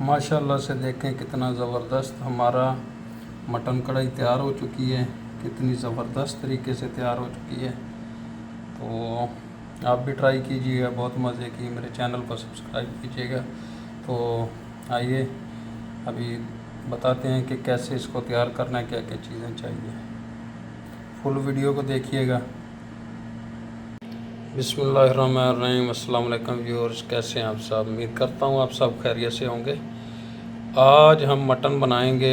माशाल्लाह से देखें कितना ज़बरदस्त हमारा मटन कढ़ाई तैयार हो चुकी है, कितनी ज़बरदस्त तरीके से तैयार हो चुकी है। तो आप भी ट्राई कीजिएगा, बहुत मज़े की। मेरे चैनल को सब्सक्राइब कीजिएगा। तो आइए अभी बताते हैं कि कैसे इसको तैयार करना है, क्या क्या चीज़ें चाहिए। फुल वीडियो को देखिएगा। बिस्मिल्लाहिर्रहमानिर्रहीम। अस्सलाम वालेकुम व्यूअर्स, कैसे हैं आप सब? उम्मीद करता हूँ आप सब खैरियत से होंगे। आज हम मटन बनाएंगे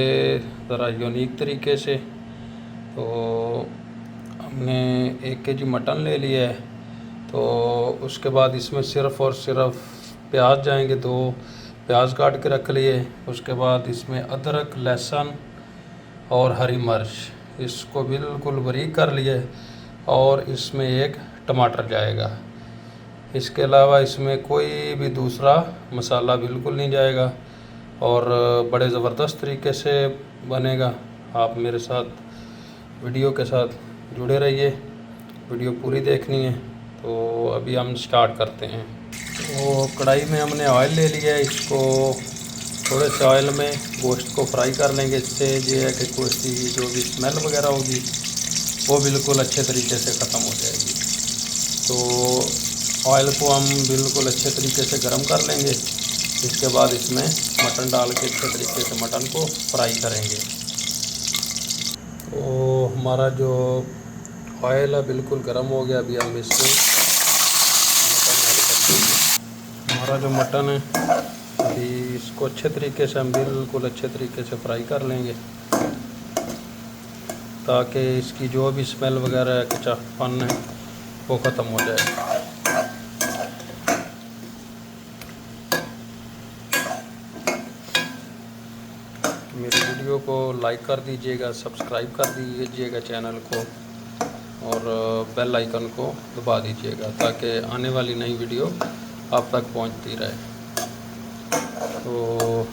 ज़रा यूनिक तरीके से। तो हमने 1 केजी मटन ले लिया है। तो उसके बाद इसमें सिर्फ़ और सिर्फ प्याज जाएंगे, 2 प्याज काट के रख लिए। उसके बाद इसमें अदरक, लहसुन और हरी मिर्च, इसको बिल्कुल बारीक कर लिए। और इसमें 1 टमाटर जाएगा। इसके अलावा इसमें कोई भी दूसरा मसाला बिल्कुल नहीं जाएगा और बड़े ज़बरदस्त तरीके से बनेगा। आप मेरे साथ वीडियो के साथ जुड़े रहिए, वीडियो पूरी देखनी है। तो अभी हम स्टार्ट करते हैं। तो कढ़ाई में हमने ऑयल ले लिया है। इसको थोड़े से ऑयल में गोश्त को फ्राई कर लेंगे। इससे ये है कि गोश्त की जो भी स्मेल वगैरह होगी वो बिल्कुल अच्छे तरीके से ख़त्म हो जाएगी। तो ऑयल को हम बिल्कुल अच्छे तरीके से गर्म कर लेंगे। इसके बाद इसमें मटन डाल के अच्छे तरीके से मटन को फ्राई करेंगे। तो हमारा जो ऑयल है बिल्कुल गर्म हो गया। अभी हम इसमें मटन ऐड करते हैं। हमारा जो मटन है अभी इसको अच्छे तरीके से हम बिल्कुल अच्छे तरीके से फ्राई कर लेंगे, ताकि इसकी जो भी स्मेल वगैरह है, कच्चापन है, वो ख़त्म हो जाए। मेरी वीडियो को लाइक कर दीजिएगा, सब्सक्राइब कर दीजिएगा चैनल को और बेल आइकन को दबा दीजिएगा, ताकि आने वाली नई वीडियो आप तक पहुंचती रहे। तो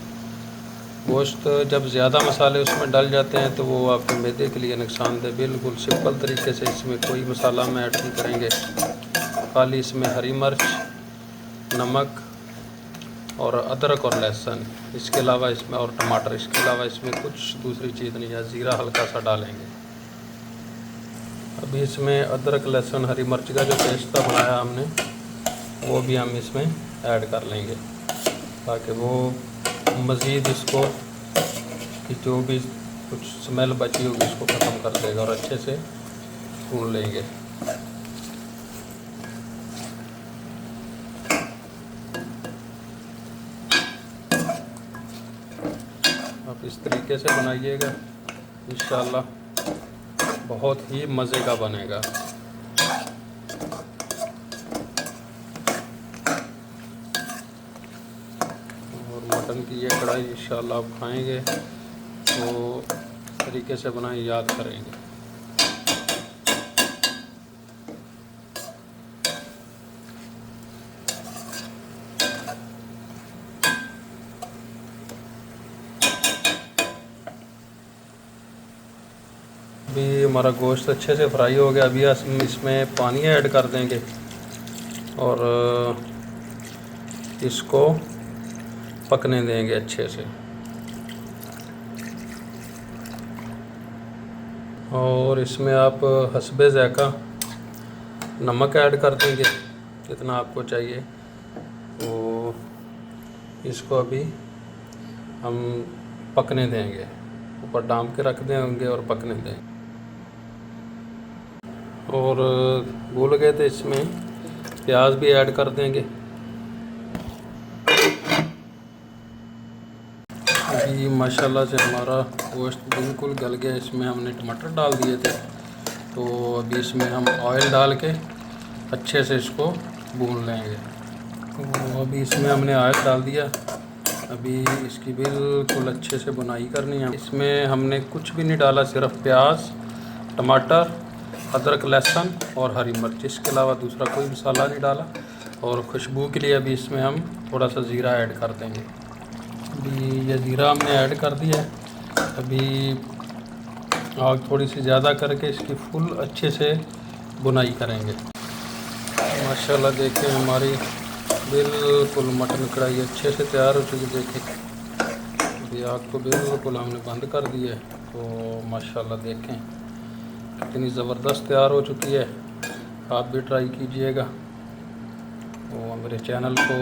गोश्त जब ज़्यादा मसाले उसमें डल जाते हैं तो वो आपके मैदे के लिए नुकसानदेह। बिल्कुल सिंपल तरीके से इसमें कोई मसाला हम ऐड नहीं करेंगे, खाली इसमें हरी मिर्च, नमक और अदरक और लहसुन, इसके अलावा इसमें और टमाटर, इसके अलावा इसमें कुछ दूसरी चीज़ नहीं है। ज़ीरा हल्का सा डालेंगे। अभी इसमें अदरक, लहसुन, हरी मिर्च का जो पेस्ट था बनाया हमने, वो भी हम इसमें ऐड कर लेंगे, ताकि वो मज़ीद इसको कि जो भी कुछ स्मेल बची होगी इसको ख़त्म कर देगा और अच्छे से भून लेंगे। आप इस तरीके से बनाइएगा, इंशाल्लाह बहुत ही मज़े का बनेगा। मटन की ये कढ़ाई इंशाल्लाह आप खाएंगे तो तरीके से बनाए याद करेंगे। अभी हमारा गोश्त अच्छे से फ्राई हो गया। अभी हम इसमें पानी ऐड कर देंगे और इसको पकने देंगे अच्छे से। और इसमें आप हस्बे ज़ायक़ा नमक ऐड कर देंगे जितना आपको चाहिए। तो इसको अभी हम पकने देंगे, ऊपर डाम के रख देंगे और पकने देंगे। और भूल गए थे, इसमें प्याज भी ऐड कर देंगे। अभी माशाल्लाह से हमारा गोश्त बिल्कुल गल गया। इसमें हमने टमाटर डाल दिए थे। तो अभी इसमें हम ऑयल डाल के अच्छे से इसको भून लेंगे। तो अभी इसमें हमने ऑयल डाल दिया। अभी इसकी बिल्कुल अच्छे से बुनाई करनी है। इसमें हमने कुछ भी नहीं डाला, सिर्फ प्याज, टमाटर, अदरक, लहसुन और हरी मिर्च, इसके अलावा दूसरा कोई मसाला नहीं डाला। और खुशबू के लिए अभी इसमें हम थोड़ा सा ज़ीरा ऐड कर देंगे। अभी ये ज़ीरा हमने ऐड कर दिया है। अभी आग थोड़ी सी ज़्यादा करके इसकी फुल अच्छे से बुनाई करेंगे। माशाल्लाह देखें हमारी बिल्कुल मटन कढ़ाई अच्छे से तैयार हो चुकी। देखें अभी आग को बिल्कुल हमने बंद कर दी है। तो माशाल्लाह देखें कितनी ज़बरदस्त तैयार हो चुकी है। आप भी ट्राई कीजिएगा। तो मेरे चैनल को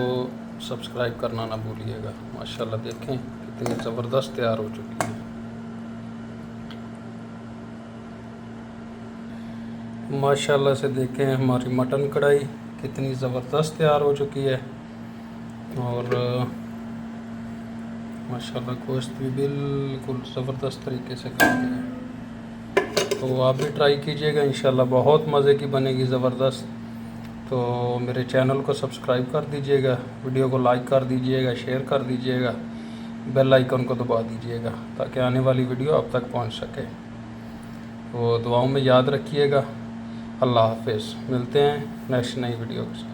सब्सक्राइब करना ना भूलिएगा। माशाल्लाह देखें कितनी ज़बरदस्त तैयार हो चुकी है। माशाल्लाह से देखें हमारी मटन कढ़ाई कितनी ज़बरदस्त तैयार हो चुकी है। और माशाल्लाह गोश्त भी बिल्कुल ज़बरदस्त तरीके से कर दिया है। तो आप भी ट्राई कीजिएगा, इंशाल्लाह बहुत मज़े की बनेगी ज़बरदस्त। तो मेरे चैनल को सब्सक्राइब कर दीजिएगा, वीडियो को लाइक कर दीजिएगा, शेयर कर दीजिएगा, बेल आइकन को दबा दीजिएगा ताकि आने वाली वीडियो आप तक पहुंच सके। तो दुआओं में याद रखिएगा। अल्लाह हाफ़िज़। मिलते हैं नेक्स्ट नई वीडियो के साथ।